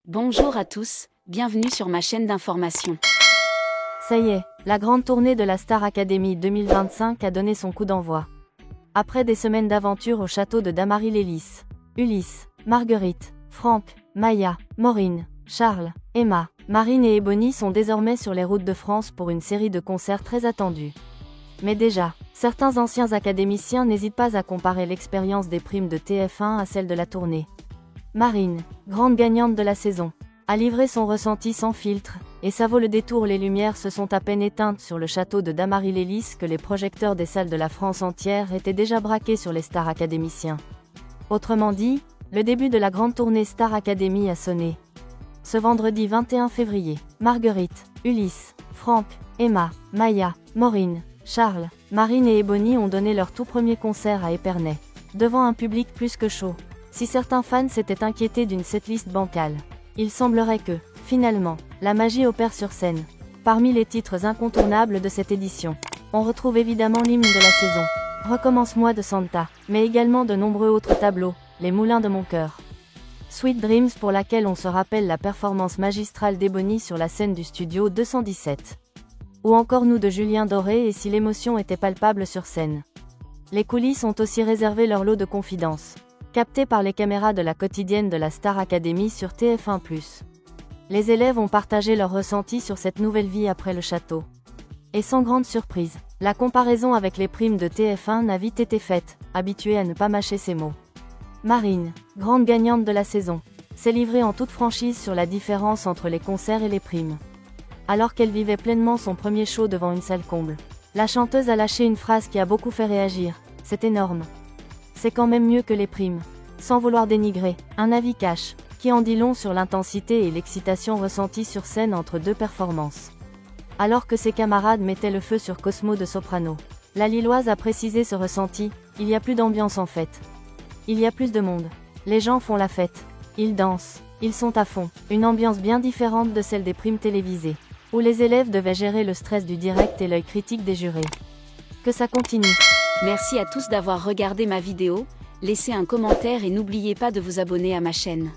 Bonjour à tous, bienvenue sur ma chaîne d'information. Ça y est, la grande tournée de la Star Academy 2025 a donné son coup d'envoi. Après des semaines d'aventure au château de Damary-lès-Lys, Ulysse, Marguerite, Franck, Maya, Maureen, Charles, Emma, Marine et Ebony sont désormais sur les routes de France pour une série de concerts très attendus. Mais déjà, certains anciens académiciens n'hésitent pas à comparer l'expérience des primes de TF1 à celle de la tournée. Marine, grande gagnante de la saison, a livré son ressenti sans filtre, et ça vaut le détour. Les lumières se sont à peine éteintes sur le château de Damary-lès-Lys que les projecteurs des salles de la France entière étaient déjà braqués sur les stars académiciens. Autrement dit, le début de la grande tournée Star Academy a sonné. Ce vendredi 21 février, Marguerite, Ulysse, Franck, Emma, Maya, Maureen, Charles, Marine et Ebony ont donné leur tout premier concert à Épernay, devant un public plus que chaud. Si certains fans s'étaient inquiétés d'une setlist bancale, il semblerait que, finalement, la magie opère sur scène. Parmi les titres incontournables de cette édition, on retrouve évidemment l'hymne de la saison, Recommence-moi de Santa, mais également de nombreux autres tableaux, Les Moulins de mon cœur. Sweet Dreams, pour laquelle on se rappelle la performance magistrale d'Ebony sur la scène du studio 217. Ou encore Nous de Julien Doré, et si l'émotion était palpable sur scène. Les coulisses ont aussi réservé leur lot de confidences, captées par les caméras de la quotidienne de la Star Academy sur TF1+. Les élèves ont partagé leurs ressentis sur cette nouvelle vie après le château. Et sans grande surprise, la comparaison avec les primes de TF1 n'a vite été faite, habituée à ne pas mâcher ses mots. Marine, grande gagnante de la saison, s'est livrée en toute franchise sur la différence entre les concerts et les primes. Alors qu'elle vivait pleinement son premier show devant une salle comble, la chanteuse a lâché une phrase qui a beaucoup fait réagir: « C'est énorme. C'est quand même mieux que les primes. » Sans vouloir dénigrer, un avis cash, qui en dit long sur l'intensité et l'excitation ressentie sur scène entre deux performances. Alors que ses camarades mettaient le feu sur Cosmo de soprano, la Lilloise a précisé ce ressenti: « Il y a plus d'ambiance en fait. Il y a plus de monde. Les gens font la fête. Ils dansent. Ils sont à fond. » Une ambiance bien différente de celle des primes télévisées, où les élèves devaient gérer le stress du direct et l'œil critique des jurés. Que ça continue. Merci à tous d'avoir regardé ma vidéo, laissez un commentaire et n'oubliez pas de vous abonner à ma chaîne.